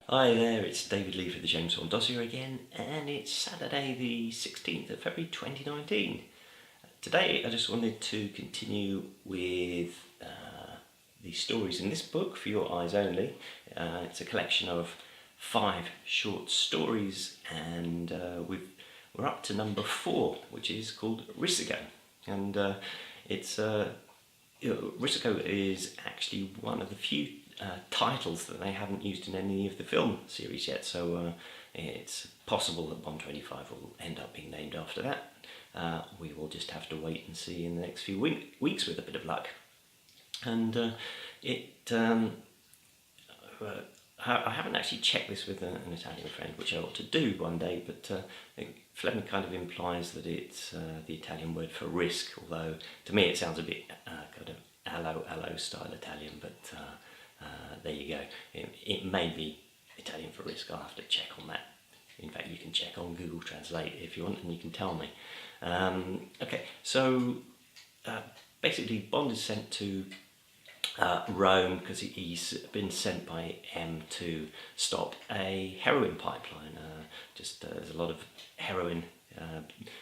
Hi there, it's David Lee for the James Bond dossier again, and it's Saturday the 16th of February 2019. Today I just wanted to continue with the stories in this book, For Your Eyes Only. It's a collection of 5 short stories, and we're up to number 4, which is called Risico. And Risico is actually one of the few titles that they haven't used in any of the film series yet, so it's possible that Bond 25 will end up being named after that. We will just have to wait and see in the next few weeks with a bit of luck. And I haven't actually checked this with an Italian friend, which I ought to do one day, but Fleming kind of implies that it's the Italian word for risk, although to me it sounds a bit kind of allo style Italian, but there you go. It may be Italian for risk. I'll have to check on that. In fact, you can check on Google Translate if you want, and you can tell me. Okay, so basically Bond is sent to Rome because he's been sent by M to stop a heroin pipeline. There's a lot of heroin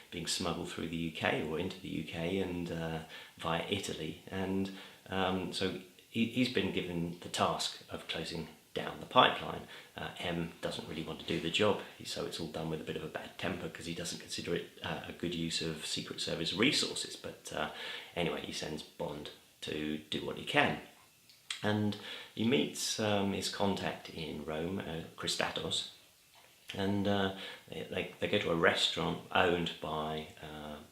being smuggled through the UK or into the UK and via Italy, and so he's been given the task of closing down the pipeline. M doesn't really want to do the job, so it's all done with a bit of a bad temper because he doesn't consider it a good use of Secret Service resources. But anyway, he sends Bond to do what he can. And he meets his contact in Rome, Christatos, and they go to a restaurant owned by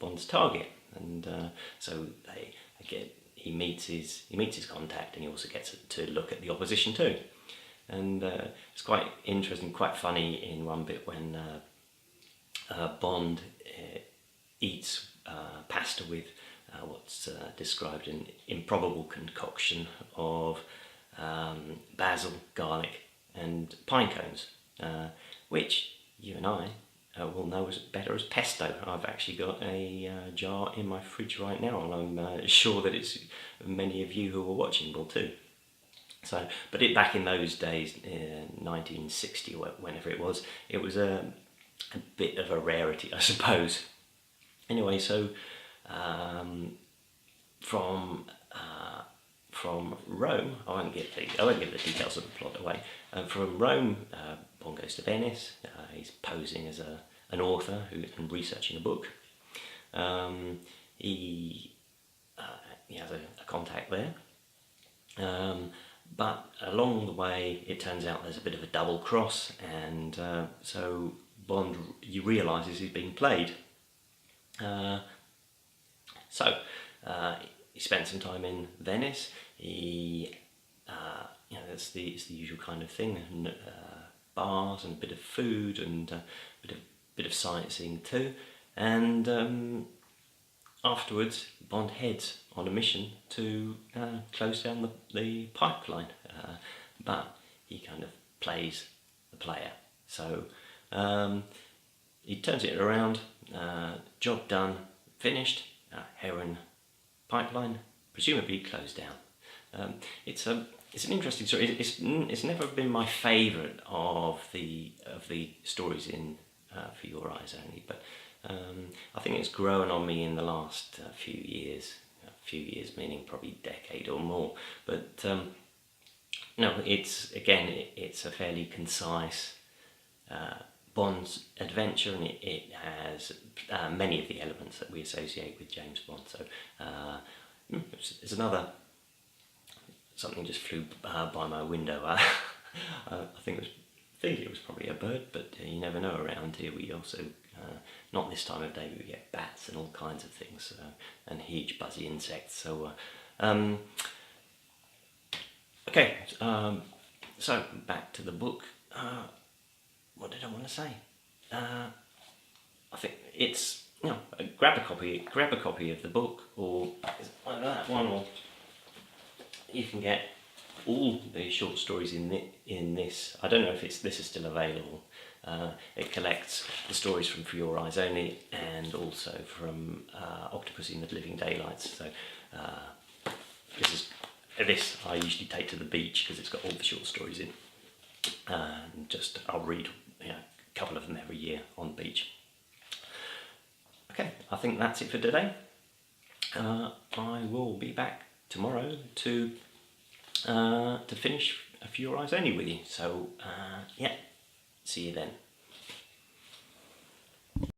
Bond's target, and so he meets his contact, and he also gets to look at the opposition too. And it's quite interesting, quite funny in one bit when Bond eats pasta with what's described an improbable concoction of basil, garlic and pine cones, which you and I will know as better as pesto. I've actually got a jar in my fridge right now, and I'm sure that it's many of you who are watching will too. So, but back in those days, 1960 or whenever it was a bit of a rarity, I suppose. Anyway, so from Rome, I won't give the details of the plot away. From Rome, Bond goes to Venice. He's posing as an author and researching a book. He has a contact there. But along the way, it turns out there's a bit of a double cross, and so Bond realises he's being played. So he spent some time in Venice. It's the usual kind of thing, bars and a bit of food and a bit of sightseeing too. And afterwards, Bond heads on a mission to close down the pipeline, but he kind of plays the player. So he turns it around. Job done, finished. Heroin pipeline presumably closed down. It's an interesting story. It's never been my favourite of the stories in For Your Eyes Only, but I think it's grown on me in the last few years. A few years meaning probably a decade or more. But no, it's a fairly concise Bond's adventure, and it has many of the elements that we associate with James Bond. So it's another something just flew by my window. I think it was probably a bird, but you never know around here. We also not this time of day, we get bats and all kinds of things, and huge buzzy insects. So okay, so back to the book. What did I want to say? I think it's grab a copy of the book, or either that one, or you can get all the short stories in this. I don't know if this is still available. It collects the stories from For Your Eyes Only and also from Octopussy and the Living Daylights. So this I usually take to the beach because it's got all the short stories in. and just I'll read a couple of them every year on the beach. Okay, I think that's it for today. I will be back tomorrow to finish a few eyes only with you. So yeah, see you then.